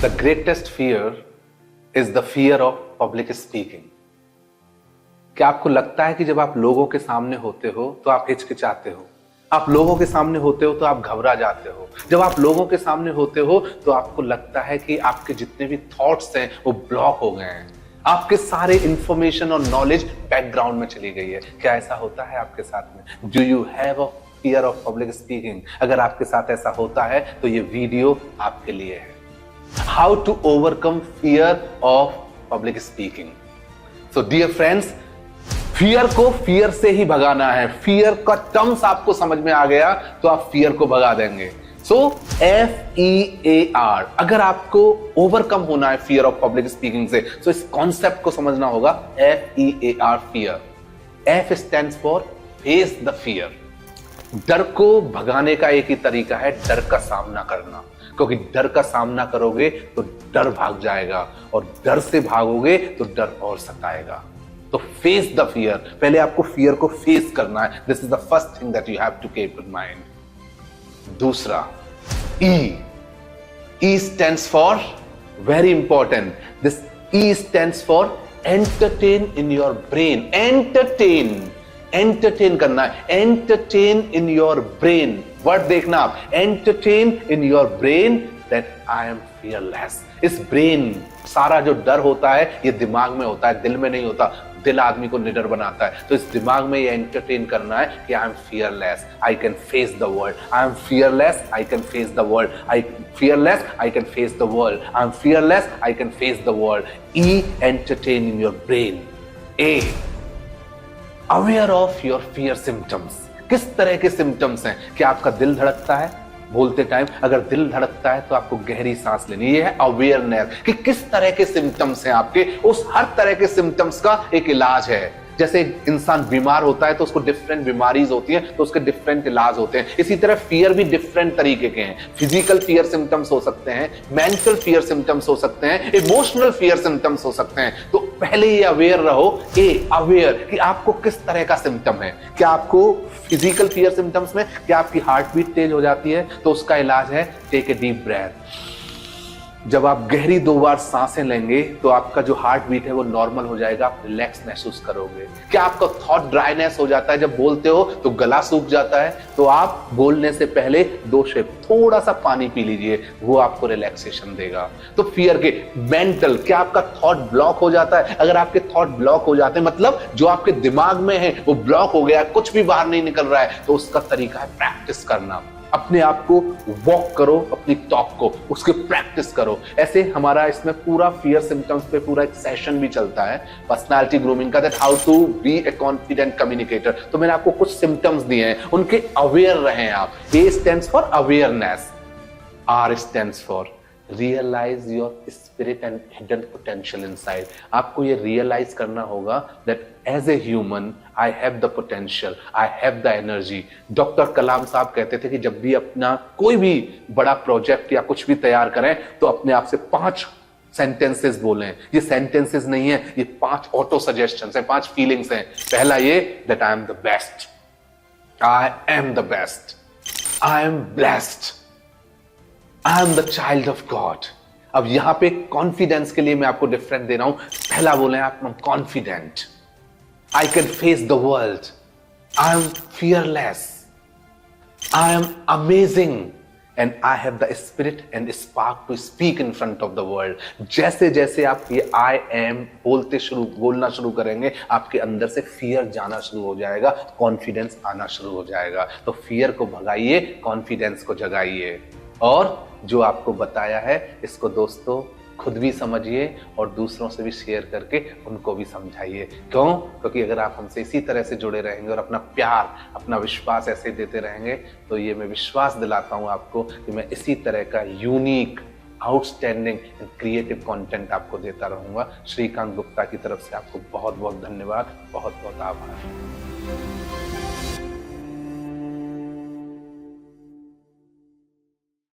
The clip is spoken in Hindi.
The greatest fear is the fear of public speaking. क्या आपको लगता है कि जब आप लोगों के सामने होते हो तो आप हिचकिचाते हो, आप लोगों के सामने होते हो तो आप घबरा जाते हो, जब आप लोगों के सामने होते हो तो आपको लगता है कि आपके जितने भी थॉट्स हैं वो ब्लॉक हो गए हैं, आपके सारे इंफॉर्मेशन और नॉलेज बैकग्राउंड में चली गई है। क्या ऐसा होता है आपके साथ में? Do you have a fear of public speaking? अगर आपके साथ ऐसा होता है तो ये वीडियो आपके लिए है। How to overcome fear of public speaking. So dear friends, fear को फियर से ही भगाना है। फियर का टर्म्स आपको समझ में आ गया तो आप फियर को भगा देंगे। सो FEAR, अगर आपको ओवरकम होना है फियर ऑफ पब्लिक स्पीकिंग से, तो इस कॉन्सेप्ट को समझना होगा। FEAR, fear. F stands for face the fear. डर को भगाने का एक ही तरीका है, डर का सामना करना। क्योंकि डर का सामना करोगे तो डर भाग जाएगा, और डर से भागोगे तो डर और सताएगा। तो फेस द फियर, पहले आपको फियर को फेस करना है। This is the first thing that you have to keep in mind. दूसरा, E stands for, very important, this E stands for entertain in your brain. Entertain करना है, entertain in your brain. Word देखना आप, entertain in your brain that I am fearless. इस ब्रेन, सारा जो डर होता है ये दिमाग में होता है, दिल में नहीं होता। दिल आदमी को निडर बनाता है, तो इस दिमाग में ये एंटरटेन करना है कि आई am fearless, I can face the world. I am fearless, I can face the world. I fearless, I can face the world. I am fearless, I can face the world. E, entertain in your brain. A, aware of your fear symptoms. किस तरह के सिम्टम्स हैं? क्या आपका दिल धड़कता है बोलते टाइम? अगर दिल धड़कता है तो आपको गहरी सांस लेनी। ये है अवेयरनेस कि किस तरह के सिम्टम्स हैं आपके। उस हर तरह के सिम्टम्स का एक इलाज है। जैसे इंसान बीमार होता है तो उसको डिफरेंट बीमारीज होती हैं, तो उसके डिफरेंट इलाज होते हैं। इसी तरह फियर भी डिफरेंट तरीके के हैं। फिजिकल फियर सिम्टम्स हो सकते हैं, मेंटल फियर सिम्टम्स हो सकते हैं, इमोशनल फियर सिम्टम्स हो सकते हैं। तो पहले ये अवेयर रहो, अवेयर कि आपको किस तरह का सिम्टम है। क्या आपको फिजिकल फियर सिम्टम्स में क्या आपकी हार्ट बीट तेज हो जाती है? तो उसका इलाज है टेक ए डीप ब्रेथ। जब आप गहरी 2 बार सांसें लेंगे तो आपका जो हार्ट बीट है वो नॉर्मल हो जाएगा, आप रिलैक्स महसूस करोगे। क्या आपका थॉट ड्राइनेस हो जाता है? जब बोलते हो तो गला सूख जाता है, तो आप बोलने से पहले 2 सिप थोड़ा सा पानी पी लीजिए, वो आपको रिलैक्सेशन देगा। तो फियर के मेंटल, क्या आपका थॉट ब्लॉक हो जाता है? अगर आपके थॉट ब्लॉक हो जाते हैं, मतलब जो आपके दिमाग में है वो ब्लॉक हो गया, कुछ भी बाहर नहीं निकल रहा है, तो उसका तरीका है प्रैक्टिस करना। अपने आप को वॉक करो, अपनी टॉक को उसके प्रैक्टिस करो। ऐसे हमारा इसमें पूरा फियर सिम्टम्स पे पूरा एक सेशन भी चलता है पर्सनालिटी ग्रूमिंग का, that how to be a confident communicator. तो मैंने आपको कुछ सिम्टम्स दिए हैं, उनके अवेयर रहें आप। A stands for awareness. R stands for realize your spirit and hidden potential inside. आपको ये रियलाइज करना होगा that as a human I have the potential, I have the energy. Doctor Kalam साहब कहते थे कि जब भी अपना कोई भी बड़ा प्रोजेक्ट या कुछ भी तैयार करें तो अपने आप से 5 सेंटेंसेस बोलें। ये सेंटेंसेस नहीं है, ये 5 ऑटो सजेशंस हैं, 5 फीलिंग्स हैं। पहला ये, that I am the best, I am the best, I am blessed, I am the child of God. अब यहां पे कॉन्फिडेंस के लिए मैं आपको डिफरेंट दे रहा हूं। पहला बोले आप, I am confident, I can face the world, I am fearless, I am amazing, and I have the spirit and spark to speak in front of the world. जैसे जैसे आप ये आई एम बोलना शुरू करेंगे, आपके अंदर से फियर जाना शुरू हो जाएगा, कॉन्फिडेंस आना शुरू हो जाएगा। तो फियर को भगाइए, कॉन्फिडेंस को जगाइए। और जो आपको बताया है इसको दोस्तों खुद भी समझिए और दूसरों से भी शेयर करके उनको भी समझाइए। क्यों? क्योंकि अगर आप हमसे इसी तरह से जुड़े रहेंगे और अपना प्यार, अपना विश्वास ऐसे देते रहेंगे, तो ये मैं विश्वास दिलाता हूं आपको कि मैं इसी तरह का unique, outstanding and creative content आपको देता रहूंगा। श्रीकांत गुप्ता की तरफ से आपको बहुत बहुत धन्यवाद, बहुत बहुत आभार।